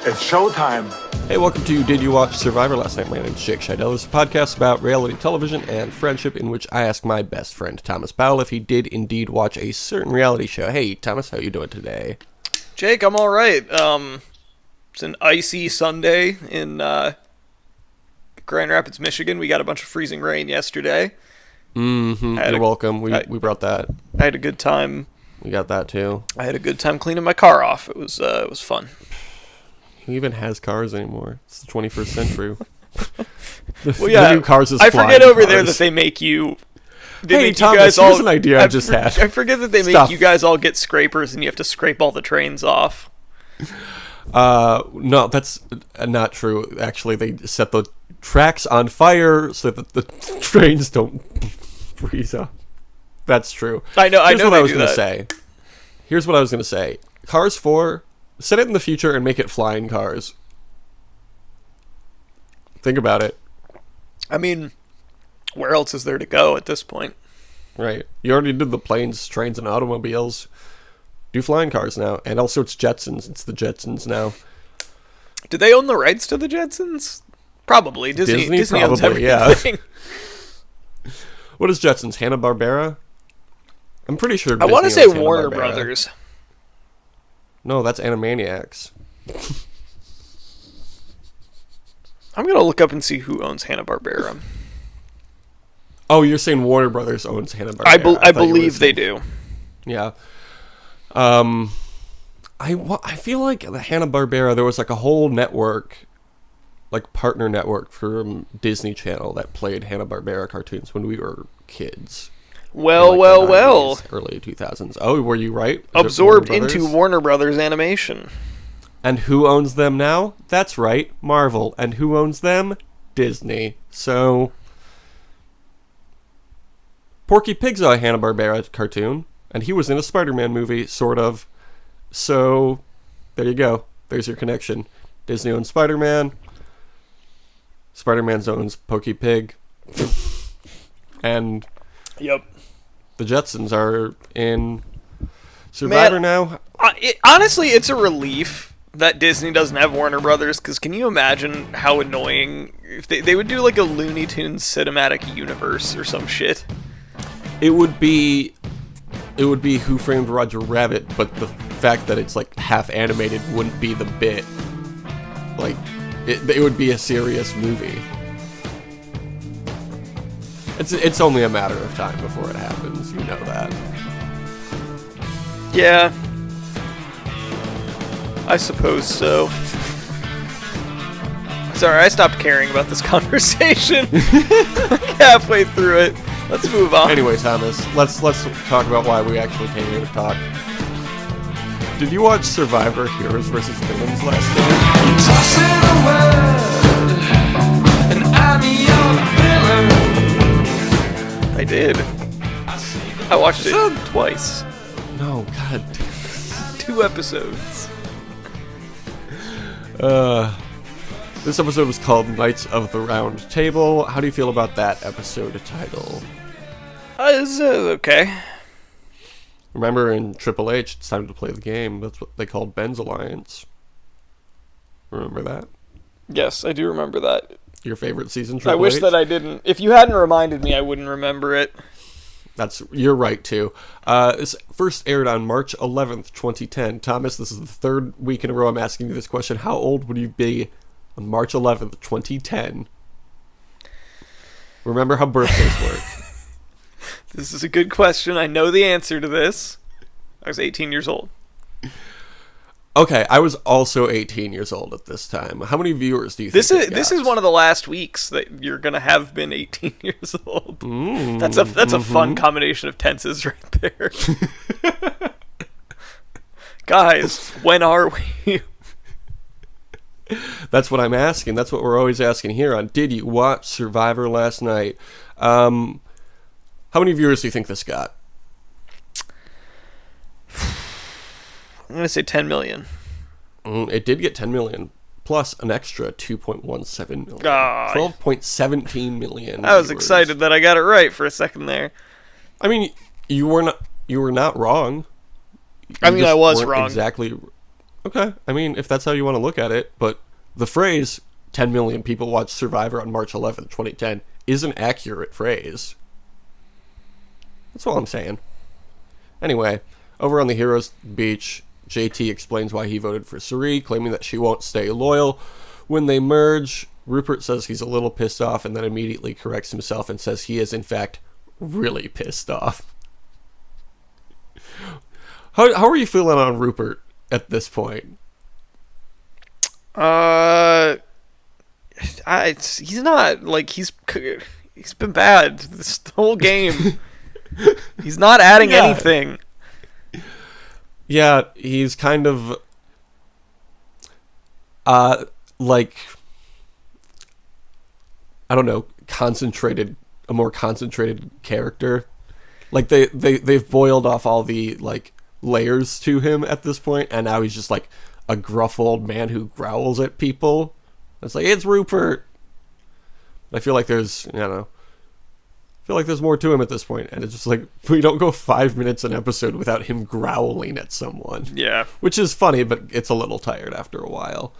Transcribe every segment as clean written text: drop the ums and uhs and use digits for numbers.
It's showtime. Hey, welcome to Did You Watch Survivor Last Night? My name's Jake Scheidel. It's a podcast about reality television and friendship in which I ask my best friend, Thomas Powell, if he did indeed watch a certain reality show. Hey, Thomas, how you doing today? Jake, I'm all right. It's an icy Sunday in Grand Rapids, Michigan. We got a bunch of freezing rain yesterday. You're welcome. We brought that. I had a good time. We got that too. I had a good time cleaning my car off. It was fun. Who even has cars anymore? It's the 21st century. Well, yeah, the new cars is I forget over cars. there that they make you. Hey, Thomas, here's an idea I just had. I forget that they make you guys all get scrapers and you have to scrape all the trains off. No, that's not true. Actually, they set the tracks on fire so that the trains don't freeze up. That's true. I know. Here's what I was going to say. Here's what I was going to say. Cars 4, set it in the future and make it flying cars. Think about it. I mean, where else is there to go at this point? Right. You already did the planes, trains, and automobiles. Do flying cars now. And also it's Jetsons. It's the Jetsons now. Do they own the rights to the Jetsons? Probably. Disney owns probably, everything. Yeah. What is Jetsons? Hanna-Barbera? I'm pretty sure I want to say Warner Brothers. No, that's Animaniacs. I'm going to look up and see who owns Hanna-Barbera. Oh, you're saying Warner Brothers owns Hanna-Barbera. I believe they do. Yeah. I feel like the Hanna-Barbera, there was like a whole network, like partner network from Disney Channel that played Hanna-Barbera cartoons when we were kids. Well. Early 2000s. Oh, were you right? Absorbed into Warner Brothers Animation. And who owns them now? That's right, Marvel. And who owns them? Disney. So, Porky Pig's a Hanna-Barbera cartoon, and he was in a Spider-Man movie, sort of. So, there you go. There's your connection. Disney owns Spider-Man. Spider-Man owns Porky Pig. And Yep. the Jetsons are in Survivor now. Honestly, it's a relief that Disney doesn't have Warner Brothers, because can you imagine how annoying if they would do like a Looney Tunes cinematic universe or some shit? It would be Who Framed Roger Rabbit, but the fact that it's like half animated wouldn't be the bit. Like, it would be a serious movie. It's only a matter of time before it happens. You know that. Yeah. I suppose so. Sorry, I stopped caring about this conversation halfway through it. Let's move on. Anyway, Thomas, let's talk about why we actually came here to talk. Did you watch Survivor Heroes vs. Villains last night? I did. I watched it twice. No, God. 2 episodes. This episode was called Knights of the Round Table. How do you feel about that episode title? It's okay. Remember in Triple H, it's time to play the game. That's what they called Ben's Alliance. Remember that? Yes, I do remember that. Your favorite season, Triple H? I wish that I didn't. If you hadn't reminded me, I wouldn't remember it. You're right, too. This first aired on March 11th, 2010. Thomas, this is the 3rd week in a row I'm asking you this question. How old would you be on March 11th, 2010? Remember how birthdays work. This is a good question. I know the answer to this. I was 18 years old. Okay, I was also 18 years old at this time. How many viewers do you think This is one of the last weeks that you're going to have been 18 years old. That's a fun combination of tenses right there. Guys, when are we? That's what I'm asking. That's what we're always asking here on Did You Watch Survivor Last Night? How many viewers do you think this got? I'm going to say 10 million. It did get 10 million, plus an extra 2.17 million. 12.17 million. I was excited that I got it right for a second there. I mean, you were not wrong. I was wrong. Exactly. Okay, I mean, if that's how you want to look at it, but the phrase 10 million people watched Survivor on March 11th, 2010 is an accurate phrase. That's all I'm saying. Anyway, over on the Heroes Beach, JT explains why he voted for Suri, claiming that she won't stay loyal. When they merge, Rupert says he's a little pissed off and then immediately corrects himself and says he is, in fact, really pissed off. How are you feeling on Rupert at this point? He's not, like, he's been bad this whole game. He's not adding anything. Yeah, he's kind of like, I don't know, a more concentrated character. Like they've boiled off all the like layers to him at this point, and now he's just like a gruff old man who growls at people. It's like, it's Rupert. I feel like there's, I don't know, I feel like there's more to him at this point, and it's just like, we don't go 5 minutes an episode without him growling at someone. Yeah. Which is funny, but it's a little tired after a while.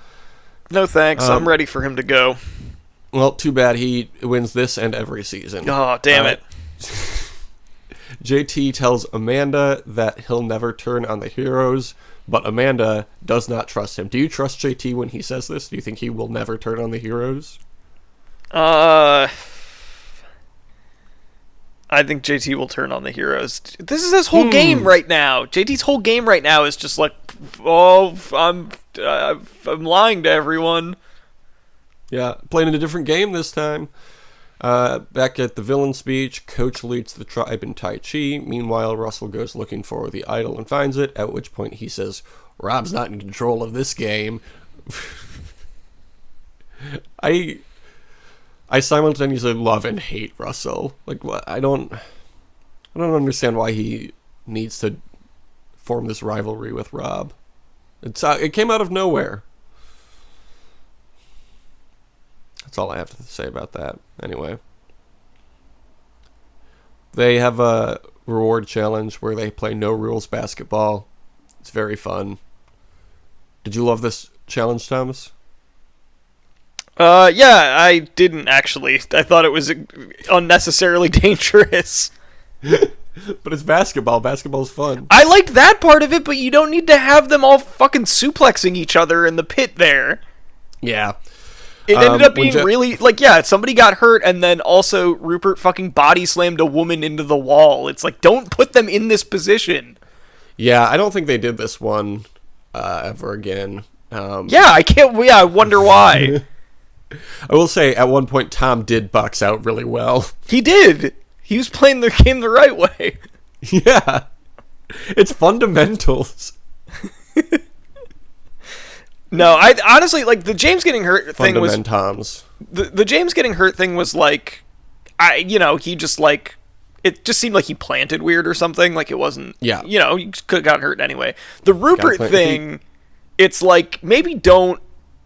No thanks, I'm ready for him to go. Well, too bad he wins this and every season. Oh, damn it. JT tells Amanda that he'll never turn on the heroes, but Amanda does not trust him. Do you trust JT when he says this? Do you think he will never turn on the heroes? I think JT will turn on the heroes. This is his whole game right now. JT's whole game right now is just like, oh, I'm lying to everyone. Yeah, playing in a different game this time. Back at the villain speech, Coach leads the tribe in Tai Chi. Meanwhile, Russell goes looking for the idol and finds it, at which point he says, Rob's not in control of this game. I simultaneously love and hate Russell. Like, what? I don't understand why he needs to form this rivalry with Rob. It came out of nowhere. That's all I have to say about that. Anyway, they have a reward challenge where they play no rules basketball. It's very fun. Did you love this challenge, Thomas? Yeah, I didn't actually. I thought it was unnecessarily dangerous. But it's basketball. Basketball's fun. I liked that part of it, but you don't need to have them all fucking suplexing each other in the pit there. Yeah. It ended up being really, like, yeah, somebody got hurt, and then also Rupert fucking body slammed a woman into the wall. It's like, don't put them in this position. Yeah, I don't think they did this one ever again. I wonder why. I will say, at one point, Thom did box out really well. He did. He was playing the game the right way. Yeah. It's fundamentals. No, I honestly, like, the James getting hurt thing was... Fundamentals. The James getting hurt thing was, like... he just, like... It just seemed like he planted weird or something. Like, it wasn't... Yeah. He could have gotten hurt anyway. The Rupert thing, it's like, maybe don't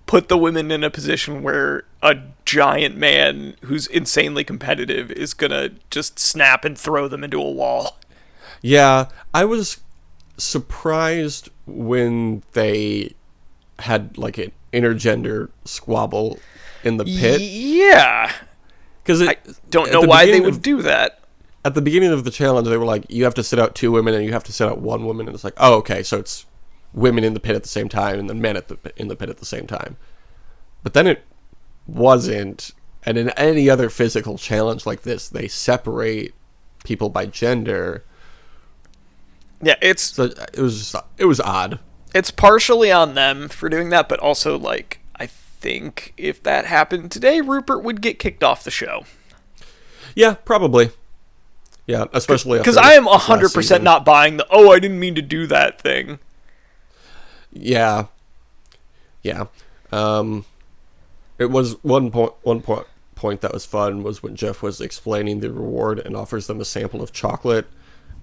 put the women in a position where a giant man who's insanely competitive is gonna just snap and throw them into a wall. Yeah, I was surprised when they had like an intergender squabble in the pit. Yeah. Because I don't know why they would do that. At the beginning of the challenge, they were like, you have to sit out 2 women and you have to sit out 1 woman. And it's like, oh, okay, so it's women in the pit at the same time and then men in the pit at the same time. But then it wasn't. And in any other physical challenge like this, they separate people by gender. Yeah, so it was odd. It's partially on them for doing that, but also, like, I think if that happened today, Rupert would get kicked off the show. Yeah, probably. Yeah, especially because I am 100% not buying the I didn't mean to do that thing. Yeah. It was one point that was fun was when Jeff was explaining the reward and offers them a sample of chocolate,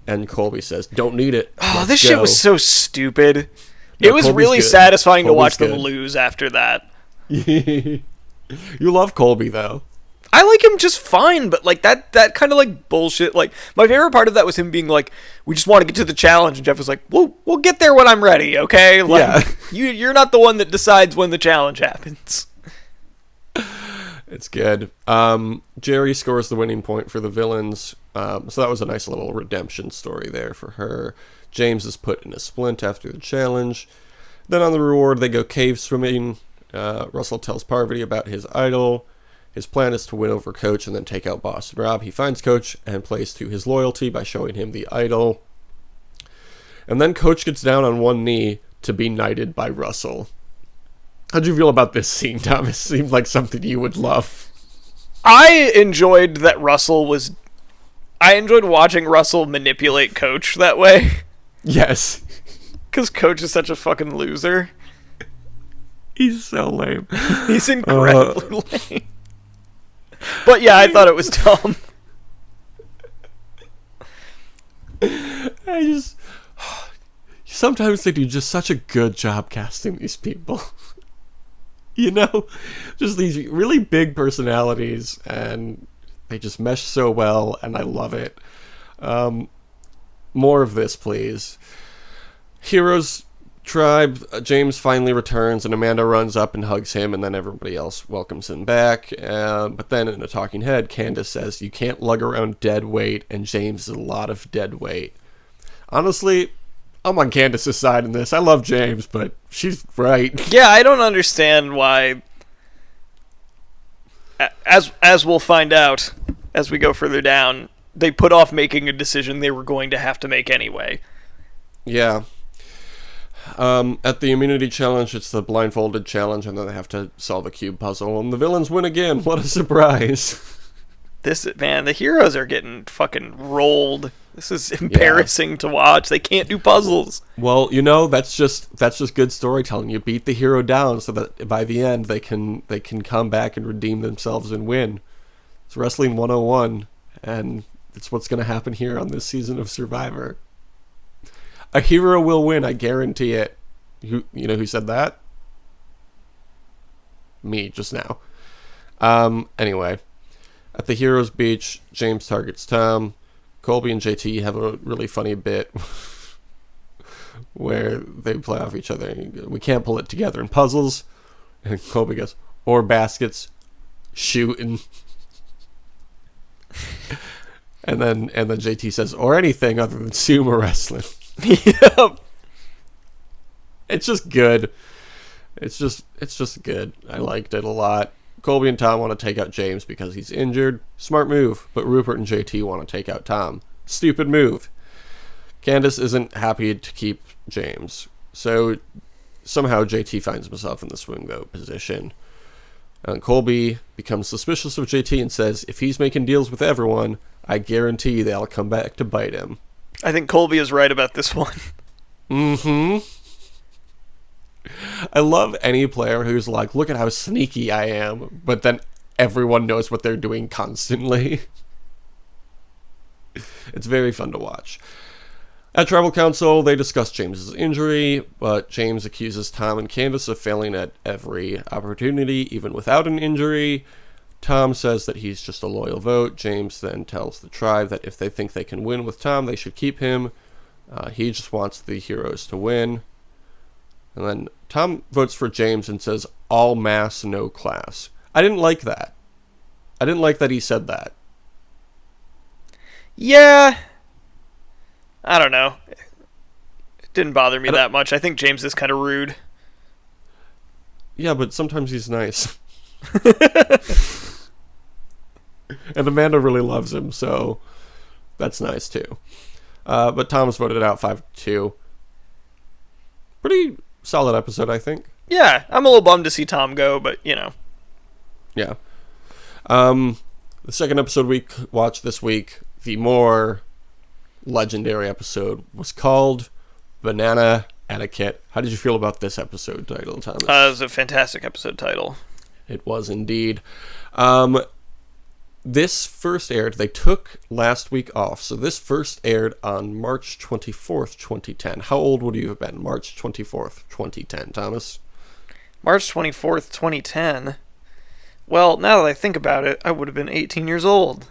and Coolby says, "Don't need it." Oh, this shit was so stupid. No, it was Colby's really good. satisfying to Colby's watch good. them lose after that. You love Coolby, though. I like him just fine, but like that kind of like bullshit. Like my favorite part of that was him being like, "We just want to get to the challenge," and Jeff was like, "We'll get there when I'm ready, okay?" Like, yeah. You're not the one that decides when the challenge happens. It's good. Jerry scores the winning point for the villains, so that was a nice little redemption story there for her. James is put in a splint after the challenge. Then on the reward, they go cave swimming. Russell tells Parvati about his idol. His plan is to win over Coach and then take out Boston Rob. He finds Coach and plays to his loyalty by showing him the idol. And then Coach gets down on one knee to be knighted by Russell. How'd you feel about this scene, Thomas? Seemed like something you would love. I enjoyed that Russell was... I enjoyed watching Russell manipulate Coach that way. Yes. Because Coach is such a fucking loser. He's so lame. He's incredibly lame. But yeah, I thought it was dumb. Sometimes they do just such a good job casting these people. You know? Just these really big personalities, and they just mesh so well, and I love it. More of this, please. Heroes Tribe, James finally returns, and Amanda runs up and hugs him, and then everybody else welcomes him back. But then in a talking head, Candace says, "You can't lug around dead weight," and James is a lot of dead weight. Honestly, I'm on Candace's side in this. I love James, but she's right. Yeah, I don't understand why, as we'll find out as we go further down, they put off making a decision they were going to have to make anyway. Yeah. At the immunity challenge, it's the blindfolded challenge, and then they have to solve a cube puzzle, and the villains win again. What a surprise. The heroes are getting fucking rolled. This is embarrassing to watch. They can't do puzzles. Well, that's just good storytelling. You beat the hero down so that by the end they can come back and redeem themselves and win. It's Wrestling 101, and it's what's going to happen here on this season of Survivor. A hero will win, I guarantee it. You know who said that? Me, just now. Anyway, at the Heroes Beach, James targets Thom. Coolby and JT have a really funny bit where they play off each other. We can't pull it together in puzzles. And Coolby goes, "Or baskets, shooting." and then JT says, "Or anything other than sumo wrestling." Yep. It's just good. It's just good. I liked it a lot. Coolby and Thom want to take out James because he's injured. Smart move. But Rupert and JT want to take out Thom. Stupid move. Candace isn't happy to keep James. So somehow JT finds himself in the swing vote position. And Coolby becomes suspicious of JT and says, "If he's making deals with everyone, I guarantee they'll come back to bite him." I think Coolby is right about this one. Mm-hmm. I love any player who's like, "Look at how sneaky I am," but then everyone knows what they're doing constantly. It's very fun to watch. At Tribal Council, they discuss James's injury, but James accuses Thom and Candace of failing at every opportunity, even without an injury. Thom says that he's just a loyal vote. James then tells the tribe that if they think they can win with Thom, they should keep him. He just wants the heroes to win. And then Thom votes for James and says, "All mass, no class." I didn't like that. I didn't like that he said that. Yeah. I don't know. It didn't bother me that much. I think James is kind of rude. Yeah, but sometimes he's nice. And Amanda really loves him, so that's nice too. But Thom's voted out 5-2. Pretty solid episode, I think. Yeah, I'm a little bummed to see Thom go, but Yeah. The second episode we watched this week, the more legendary episode, was called Banana Etiquette. How did you feel about this episode title, Thomas? It was a fantastic episode title. It was indeed. This first aired, they took last week off, so this first aired on March 24th, 2010. How old would you have been, March 24th, 2010, Thomas? March 24th, 2010. Well, now that I think about it, I would have been 18 years old.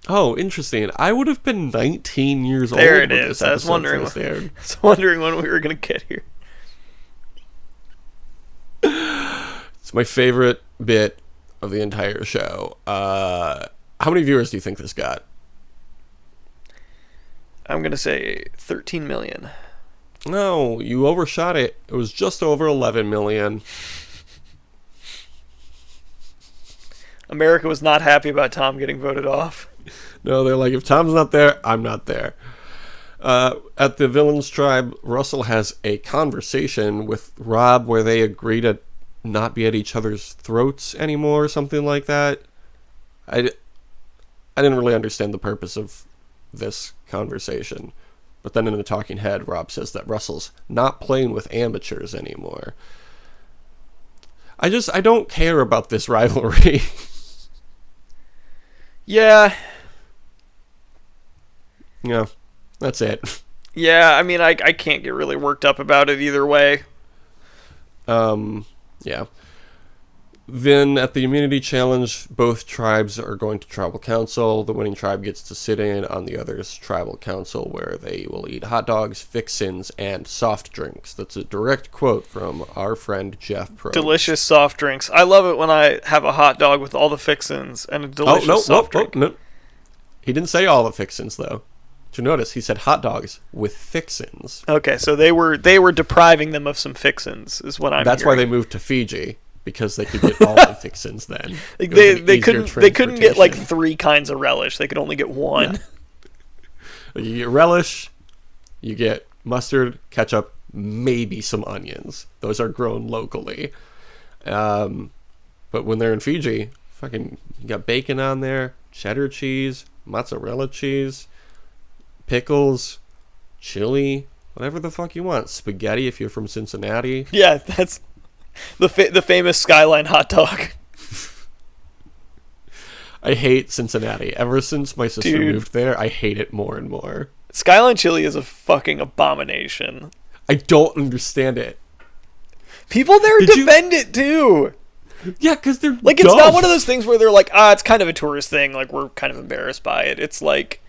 Oh, interesting. I would have been 19 years old. There it when is. this I was episode wondering. first aired. I was wondering when we were gonna get here. It's my favorite bit of the entire show. How many viewers do you think this got? I'm gonna say 13 million. No, you overshot it. It was just over 11 million. America was not happy about Thom getting voted off. No, they're like, if Tom's not there, I'm not there. At the villain's tribe, Russell has a conversation with Rob where they agree to not be at each other's throats anymore, or something like that. I didn't really understand the purpose of this conversation. But then in the talking head, Rob says that Russell's not playing with amateurs anymore. I don't care about this rivalry. Yeah. Yeah, that's it. Yeah, I mean, I can't get really worked up about it either way. Yeah. Then at the immunity challenge, both tribes are going to tribal council. The winning tribe gets to sit in on the other's tribal council where they will eat hot dogs, fixins, and soft drinks. That's a direct quote from our friend Jeff Pro. Delicious soft drinks. I love it when I have a hot dog with all the fixins and a delicious soft drink. No. He didn't say all the fixins, though. Did you notice? He said hot dogs with fixins. Okay, so they were depriving them of some fixins, is what I'm That's hearing. why they moved to Fiji. Because they could get all the fixins then. Like they couldn't get like 3 kinds of relish. They could only get 1. Yeah. You get relish, you get mustard, ketchup, maybe some onions. Those are grown locally. But when they're in Fiji, fucking you got bacon on there, cheddar cheese, mozzarella cheese, pickles, chili, whatever the fuck you want. Spaghetti if you're from Cincinnati. Yeah, that's the famous Skyline hot dog. I hate Cincinnati. Ever since my sister Dude. moved there, I hate it more and more. Skyline chili is a fucking abomination. I don't understand it. People there defend it too. Yeah, because they're like, it's dumb. not one of those things where they're like, it's kind of a tourist thing. Like, we're kind of embarrassed by it. It's like,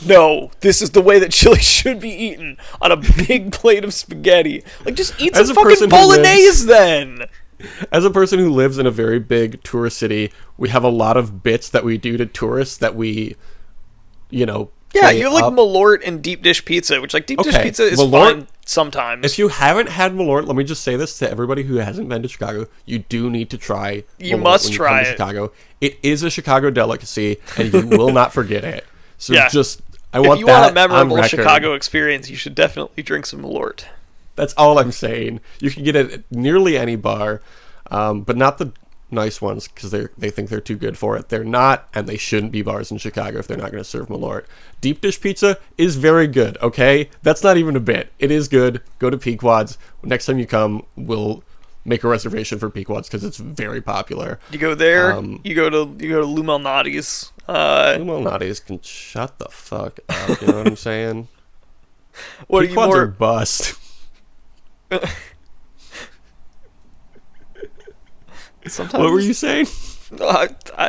no, this is the way that chili should be eaten, on a big plate of spaghetti. Like, just eat some fucking bolognese then. As a person who lives in a very big tourist city, we have a lot of bits that we do to tourists that we, Yeah, you like Malort and deep dish pizza, which, like, deep dish pizza is fine sometimes. If you haven't had Malort, let me just say this to everybody who hasn't been to Chicago: you do need to try. You Malort must when you try come to it. Chicago. It is a Chicago delicacy, and you will not forget it. So Yeah. If you want a memorable Chicago experience, you should definitely drink some Malort. That's all I'm saying. You can get it at nearly any bar, but not the nice ones because they think they're too good for it. They're not, and they shouldn't be bars in Chicago if they're not going to serve Malort. Deep dish pizza is very good, okay? That's not even a bit. It is good. Go to Pequod's. Next time you come, we'll make a reservation for Pequod's because it's very popular. You go there, you go to Lou Malnati's. Lou Malnati's can shut the fuck up, you know what I'm saying? What Pequod's are bust. Sometimes. What were you saying?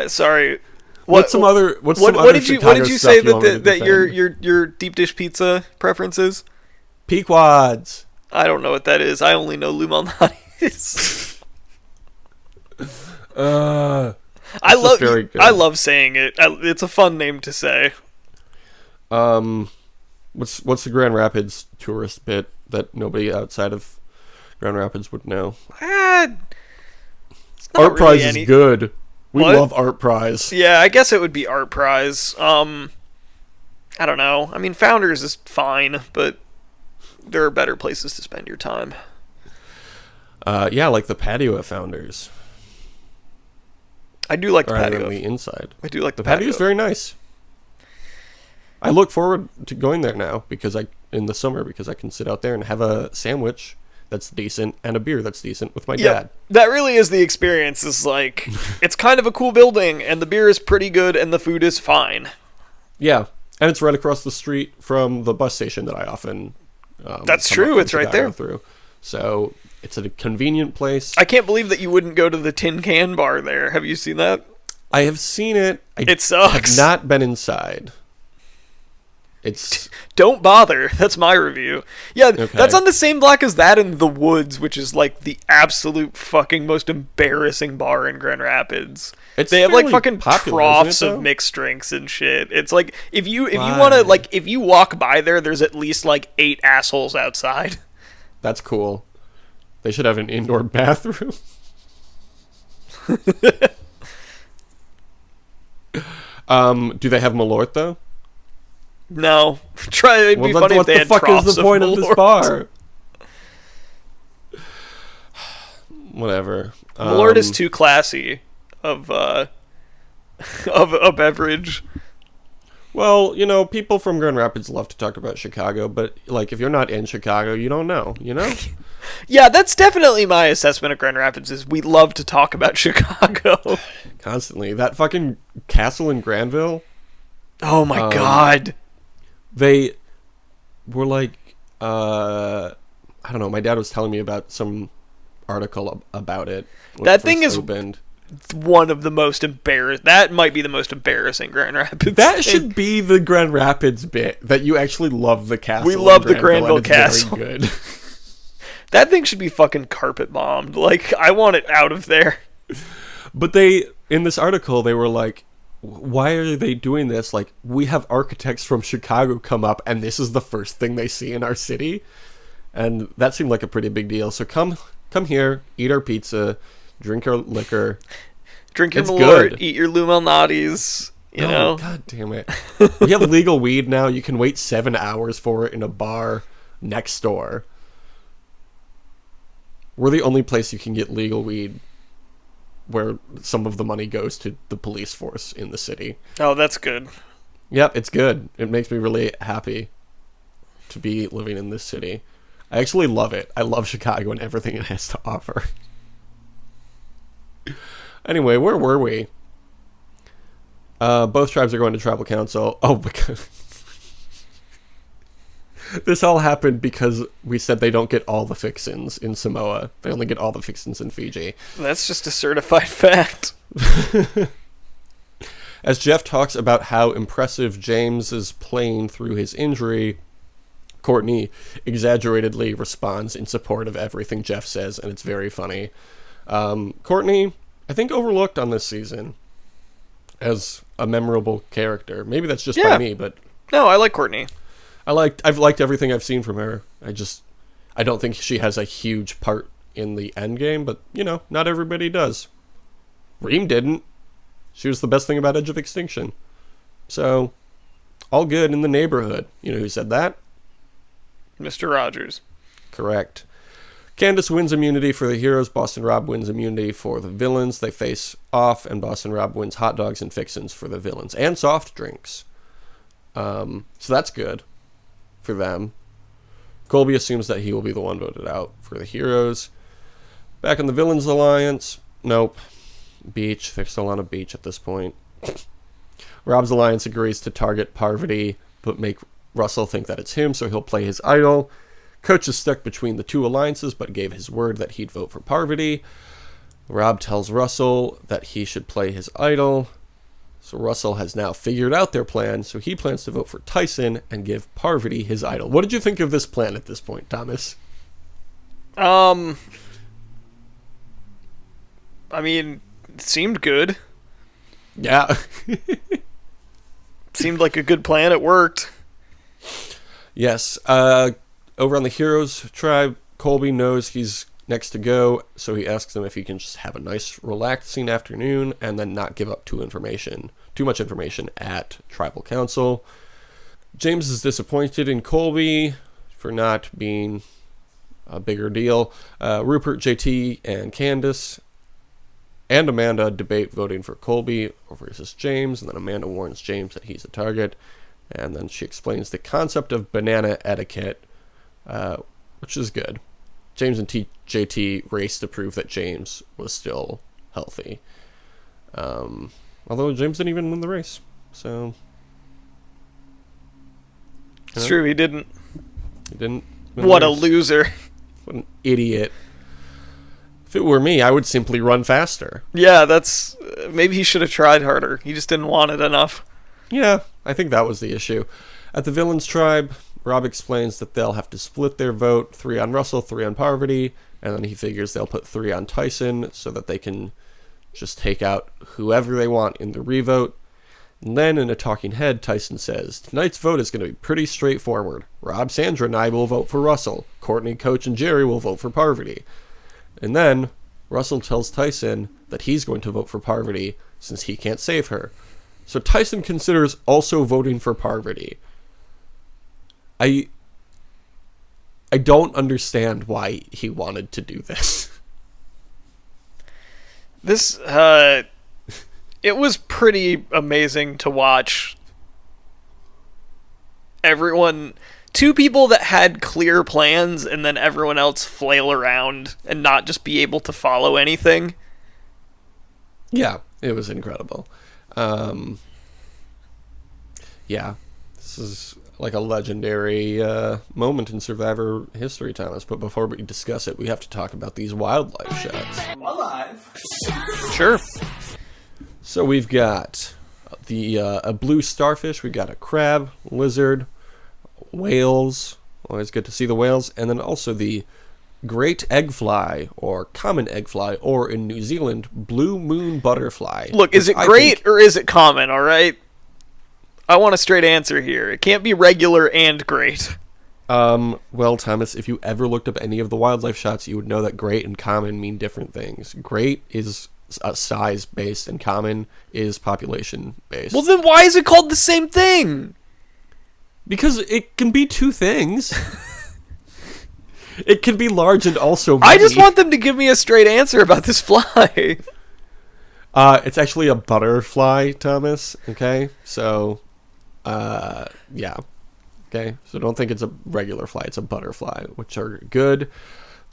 Sorry. What did you say that your deep dish pizza preference is? Pequod's. I don't know what that is. I only know Lou Malnati's. I love saying it. It's a fun name to say. What's the Grand Rapids tourist bit that nobody outside of Grand Rapids would know? Art Prize is good. We love Art Prize. Yeah, I guess it would be Art Prize. I don't know. I mean, Founders is fine, but there are better places to spend your time. Yeah, like the patio at Founders. I do like the patio. On the inside. I do like the patio. The patio is very nice. I look forward to going there now in the summer because I can sit out there and have a sandwich that's decent and a beer that's decent with my dad. That really is the experience. Is like, it's kind of a cool building and the beer is pretty good and the food is fine. Yeah, and it's right across the street from the bus station that I often. That's true. It's right there. Through. So It's a convenient place. I can't believe that you wouldn't go to the Tin Can Bar there. Have you seen that? I have seen it. It sucks. Have not been inside. It's Don't bother. That's my review. Yeah, Okay. That's on the same block as that in The Woods, which is like the absolute fucking most embarrassing bar in Grand Rapids. They have like fairly fucking popular, troughs isn't it, of though? mixed drinks and shit. It's like if you want to, like, if you walk by there, there's at least like 8 assholes outside. That's cool. They should have an indoor bathroom. Do they have Malort though? No, it'd be funny if they had what the fuck troughs is the point of this Malort. bar? Whatever. Malort is too classy of a beverage. Well, you know, people from Grand Rapids love to talk about Chicago, but like if you're not in Chicago, you don't know, you know? Yeah, that's definitely my assessment of Grand Rapids is we love to talk about Chicago. Constantly. That fucking castle in Granville, Oh my god. they were like I don't know, my dad was telling me about some article about it. when That it thing first is opened. One of the most that might be the most embarrassing Grand Rapids. That thing. should be the Grand Rapids bit, that you actually love the castle. We in love the Granville, and Granville it's Castle. very good. That thing should be fucking carpet bombed. Like, I want it out of there. But in this article, they were like, why are they doing this? Like, we have architects from Chicago come up, and this is the first thing they see in our city. And that seemed like a pretty big deal. So come here, eat our pizza, drink our liquor. Drink your It's Malort, good. eat your Lou Malnati's, you know? God damn it. We have legal weed now. You can wait 7 hours for it in a bar next door. We're the only place you can get legal weed where some of the money goes to the police force in the city. Oh, that's good. Yep, it's good. It makes me really happy to be living in this city. I actually love it. I love Chicago and everything it has to offer. Anyway, where were we? Both tribes are going to tribal council. Oh my god. This all happened because we said they don't get all the fixins in Samoa. They only get all the fixins in Fiji. That's just a certified fact. As Jeff talks about how impressive James is playing through his injury, Courtney exaggeratedly responds in support of everything Jeff says, and it's very funny. Courtney, I think, overlooked on this season as a memorable character. Maybe that's just by me, but No, I like Courtney. I've liked everything I've seen from her. I don't think she has a huge part in the end game, but you know, not everybody does. Reem didn't. She was the best thing about Edge of Extinction. So, all good in the neighborhood. You know who said that? Mr. Rogers. Correct. Candace wins immunity for the heroes. Boston Rob wins immunity for the villains. They face off, and Boston Rob wins hot dogs and fixins for the villains. And soft drinks. So that's good for them. Coolby assumes that he will be the one voted out for the heroes. Back in the villains alliance. Nope. Beach. They're still on a beach at this point. Rob's alliance agrees to target Parvati, but make Russell think that it's him, so he'll play his idol. Coach is stuck between the two alliances, but gave his word that he'd vote for Parvati. Rob tells Russell that he should play his idol. So Russell has now figured out their plan, so he plans to vote for Tyson and give Parvati his idol. What did you think of this plan at this point, Thomas? I mean, it seemed good. Yeah. Seemed like a good plan. It worked. Yes. Over on the Heroes tribe, Coolby knows he's next to go, so he asks them if he can just have a nice, relaxing afternoon and then not give up too much information at tribal council. James is disappointed in Coolby for not being a bigger deal. Rupert, JT, and Candace and Amanda debate voting for Coolby versus James, and then Amanda warns James that he's a target, and then she explains the concept of banana etiquette, which is good. James and JT raced to prove that James was still healthy. Although James didn't even win the race, so... It's true, he didn't. He didn't win What the a race. loser. What an idiot. If it were me, I would simply run faster. Yeah, that's... maybe he should have tried harder. He just didn't want it enough. Yeah, I think that was the issue. At the villain's tribe, Rob explains that they'll have to split their vote, 3 on Russell, 3 on Parvati, and then he figures they'll put 3 on Tyson so that they can just take out whoever they want in the revote. And then in a talking head, Tyson says, tonight's vote is going to be pretty straightforward. Rob, Sandra, and I will vote for Russell. Courtney, Coach, and Jerry will vote for Parvati. And then Russell tells Tyson that he's going to vote for Parvati since he can't save her. So Tyson considers also voting for Parvati. I don't understand why he wanted to do this. This, it was pretty amazing to watch everyone... 2 people that had clear plans and then everyone else flail around and not just be able to follow anything. Yeah, it was incredible. Yeah, this is like a legendary moment in Survivor history, Thomas. But before we discuss it, we have to talk about these wildlife shots. Alive. Sure. So we've got a blue starfish, we've got a crab, lizard, whales, always good to see the whales, and then also the great eggfly, or common eggfly, or in New Zealand, blue moon butterfly. Look, is it great or is it common, alright? I want a straight answer here. It can't be regular and great. Well, Thomas, if you ever looked up any of the wildlife shots, you would know that great and common mean different things. Great is size-based, and common is population-based. Well, then why is it called the same thing? Because it can be 2 things. It can be large and also mini. I just want them to give me a straight answer about this fly. It's actually a butterfly, Thomas. Okay, so, yeah. Okay, so don't think it's a regular fly. It's a butterfly, which are good.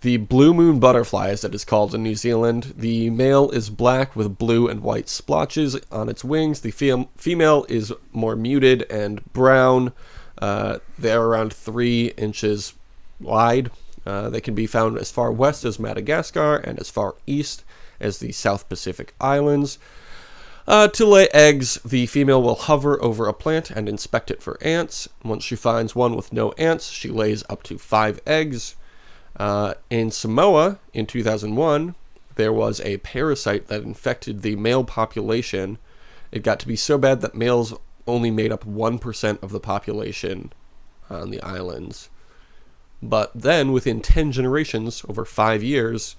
The blue moon butterfly, as it is called in New Zealand, the male is black with blue and white splotches on its wings. The female is more muted and brown. They're around 3 inches wide. They can be found as far west as Madagascar and as far east as the South Pacific Islands. To lay eggs, the female will hover over a plant and inspect it for ants. Once she finds one with no ants, she lays up to 5 eggs. In Samoa, in 2001, there was a parasite that infected the male population. It got to be so bad that males only made up 1% of the population on the islands. But then, within 10 generations, over 5 years,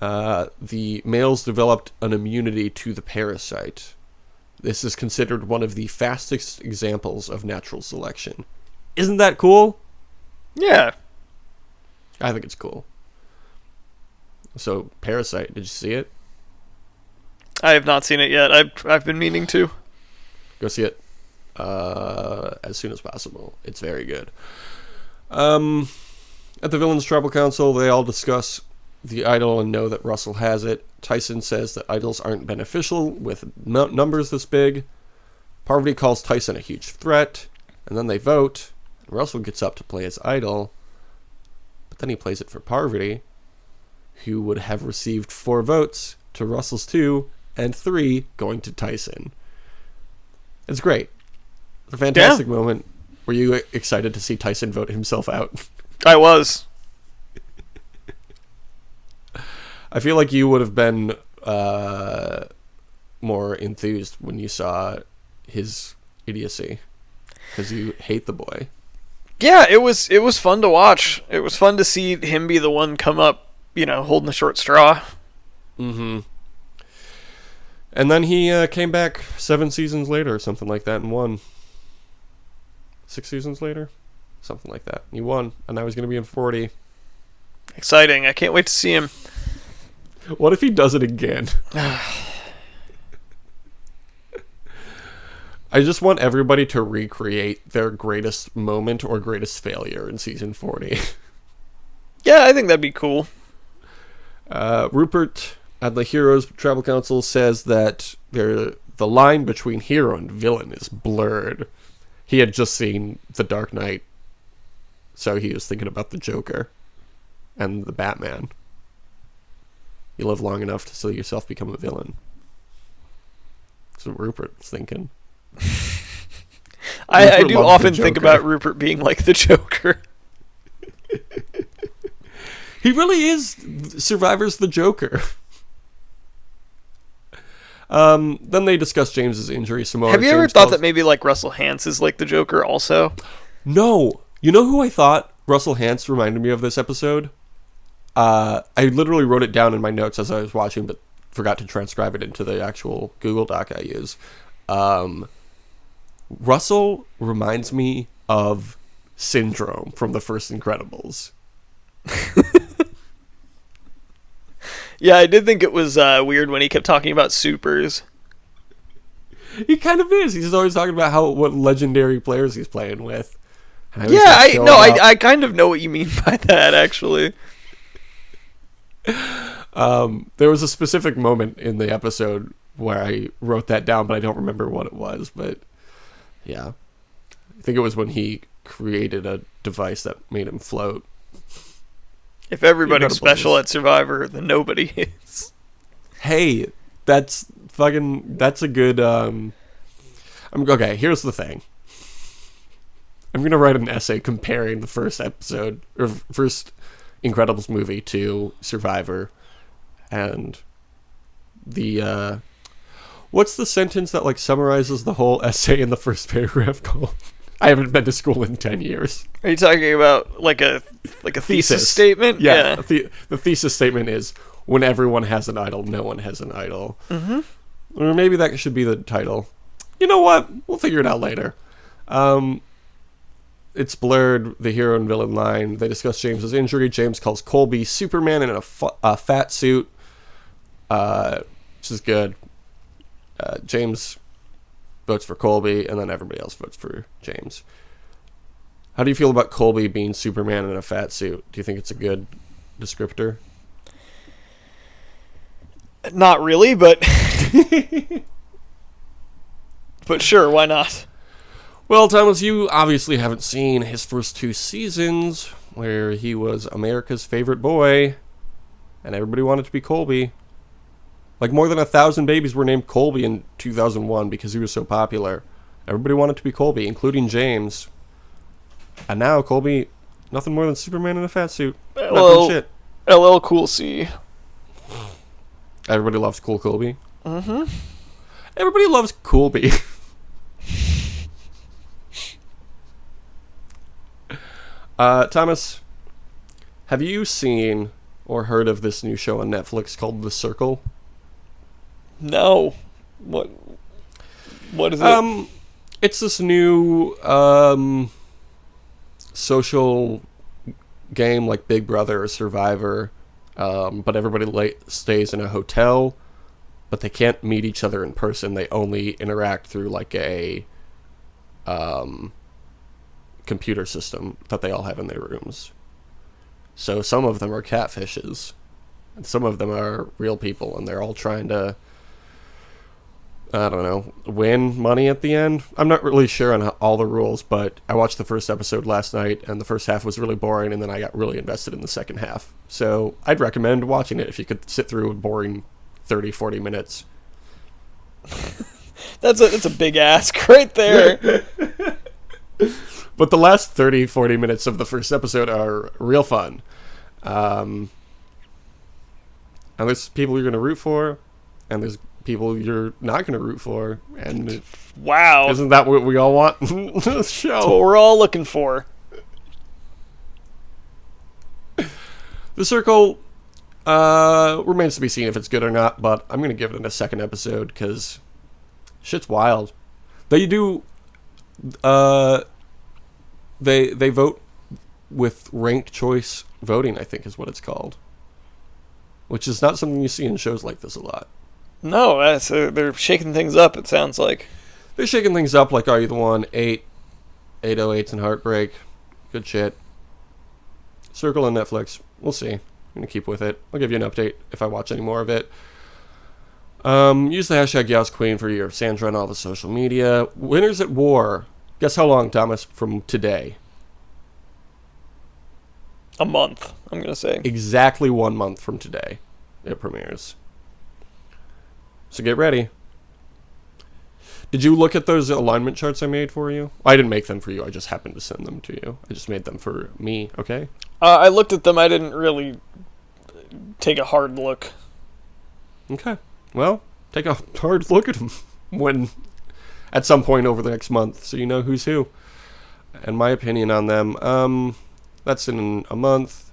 the males developed an immunity to the parasite. This is considered one of the fastest examples of natural selection. Isn't that cool? Yeah. I think it's cool. So, Parasite, did you see it? I have not seen it yet. I've been meaning to. Go see it as soon as possible. It's very good. At the Villains Tribal Council, they all discuss the idol and know that Russell has it. Tyson says that idols aren't beneficial with numbers this big. Parvati calls Tyson a huge threat, and then they vote. Russell gets up to play his idol, but then he plays it for Parvati, who would have received 4 votes to Russell's 2, and 3 going to Tyson. It's great. It's a fantastic moment. Were you excited to see Tyson vote himself out? I was. I feel like you would have been more enthused when you saw his idiocy, because you hate the boy. Yeah, it was fun to watch. It was fun to see him be the one come up, holding the short straw. Mm-hmm. And then he came back 7 seasons later or something like that and won. 6 seasons later? Something like that. He won, and now he's going to be in 40. Exciting. I can't wait to see him. What if he does it again? I just want everybody to recreate their greatest moment or greatest failure in season 40. Yeah, I think that'd be cool. Rupert at the Heroes Tribal Council says that the line between hero and villain is blurred. He had just seen The Dark Knight, so he was thinking about the Joker and the Batman. You live long enough to see yourself become a villain. That's what Rupert's thinking. I do often think about Rupert being like the Joker. He really is Survivor's the Joker. Then they discuss James's injury some more. Have you ever thought that maybe like Russell Hantz is like the Joker also? No. You know who I thought Russell Hantz reminded me of this episode? I literally wrote it down in my notes as I was watching, but forgot to transcribe it into the actual Google Doc I use. Russell reminds me of Syndrome from the first Incredibles. Yeah, I did think it was weird when he kept talking about supers. He kind of is. He's always talking about what legendary players he's playing with. Yeah, I kind of know what you mean by that, actually. There was a specific moment in the episode where I wrote that down, but I don't remember what it was. But yeah, I think it was when he created a device that made him float. If everybody's special at Survivor, then nobody is. Hey, that's a good, okay, here's the thing. I'm going to write an essay comparing the first episode, or first Incredibles movie to Survivor, and the, what's the sentence that, like, summarizes the whole essay in the first paragraph called? I haven't been to school in 10 years. Are you talking about like a thesis statement? Yeah. The thesis statement is, when everyone has an idol, no one has an idol. Mm-hmm. Or maybe that should be the title. You know what? We'll figure it out later. It's blurred, the hero and villain line. They discuss James's injury. James calls Coolby Superman in a fat suit, which is good. James votes for Coolby, and then everybody else votes for James. How do you feel about Coolby being Superman in a fat suit? Do you think it's a good descriptor? Not really, but but sure, why not? Well, Thomas, you obviously haven't seen his first 2 seasons, where he was America's favorite boy, and everybody wanted to be Coolby. Like, more than 1,000 babies were named Coolby in 2001 because he was so popular. Everybody wanted to be Coolby, including James. And now Coolby, nothing more than Superman in a fat suit. Well, shit. LL Cool C. Everybody loves Cool Coolby. Mm-hmm. Everybody loves Coolby. Thomas, have you seen or heard of this new show on Netflix called The Circle? No. What is it? It's this new social game like Big Brother or Survivor, but everybody stays in a hotel, but they can't meet each other in person. They only interact through like a computer system that they all have in their rooms. So some of them are catfishes, and some of them are real people, and they're all trying to, I don't know, win money at the end. I'm not really sure on all the rules, but I watched the first episode last night, and the first half was really boring, and then I got really invested in the second half. So I'd recommend watching it if you could sit through a boring 30, 40 minutes. That's a big ask right there. But the last 30, 40 minutes of the first episode are real fun. And there's people you're going to root for, and there's people you're not going to root for. And wow. Isn't that what we all want in this show? That's what we're all looking for. The Circle remains to be seen if it's good or not, but I'm going to give it a second episode because shit's wild. They do... They vote with ranked choice voting, I think is what it's called. Which is not something you see in shows like this a lot. No, they're shaking things up, it sounds like. They're shaking things up like Are You the One, 808s and Heartbreak. Good shit. Circle on Netflix. We'll see. I'm going to keep with it. I'll give you an update if I watch any more of it. Use the hashtag YasQueen for your Sandra on all the social media. Winners at War. Guess how long, Thomas, from today? A month, I'm going to say. Exactly 1 month from today it premieres. So get ready. Did you look at those alignment charts I made for you? I didn't make them for you. I just happened to send them to you. I just made them for me, okay? I looked at them. I didn't really take a hard look. Okay. Well, take a hard look at them at some point over the next month so you know who's who. And my opinion on them, that's in a month.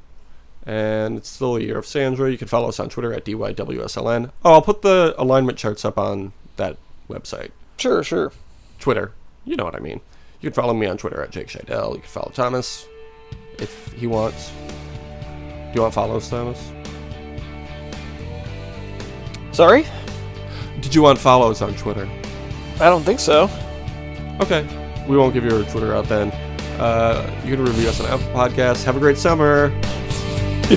And it's still a year of Sandra. You can follow us on Twitter at DYWSLN. Oh, I'll put the alignment charts up on that website. Sure. Twitter. You know what I mean. You can follow me on Twitter at Jake Scheidel. You can follow Thomas if he wants. Do you want follows, Thomas? Sorry? Did you want follows on Twitter? I don't think so. Okay. We won't give your Twitter out then. You can review us on Apple Podcasts. Have a great summer. I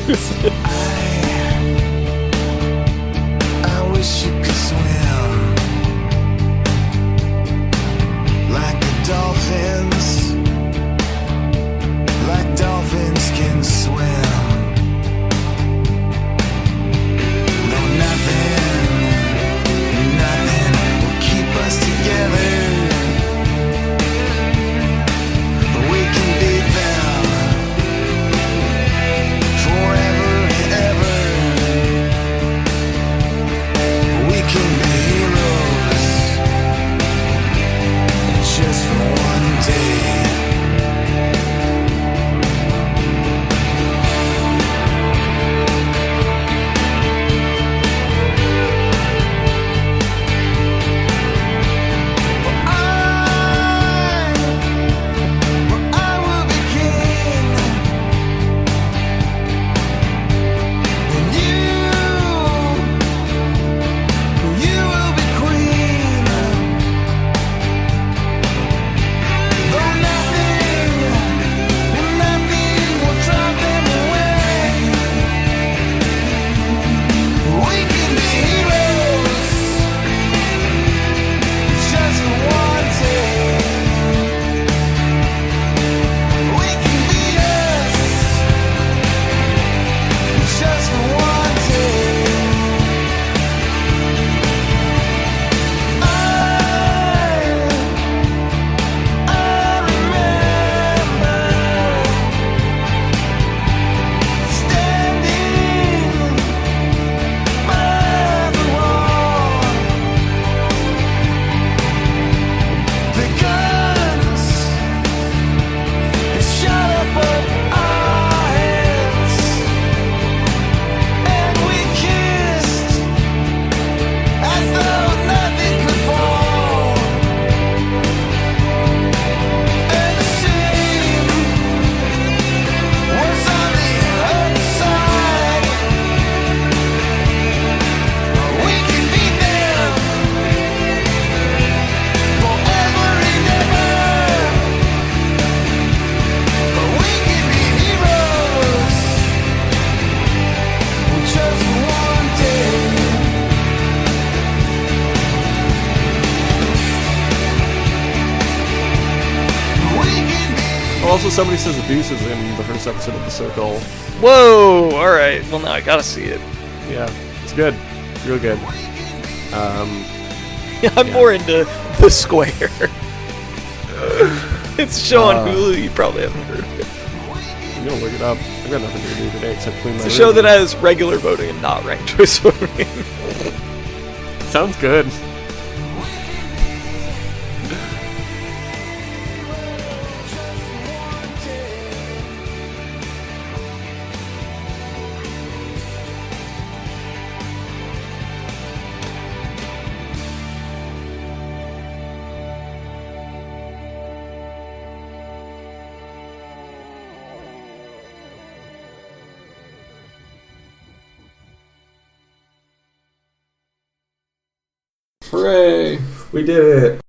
wish you could swim like the dolphins, like dolphins can swim. No, nothing will keep us together. We can beat them forever and ever. We can be heroes just for one day. I will be king, and you will be queen. Though nothing will drive them away. We can be heroes just for one day. We can be us just for one day. I remember standing by the wall. The guns shot up our heads, and we kissed as though nothing could fall. And the shame was on the other side. We can beat them forever and ever. We can be heroes just one day. We can be. Also, somebody says abuse is in the first episode of The Circle. Whoa! Alright, well now I gotta see it. Yeah, it's good. It's real good. I'm more into The Square. It's a show on Hulu, you probably haven't heard of it. I'm gonna look it up. I've got nothing to do today except clean my It's a show room. that has regular voting and not ranked choice voting. Sounds good. Hooray! We did it.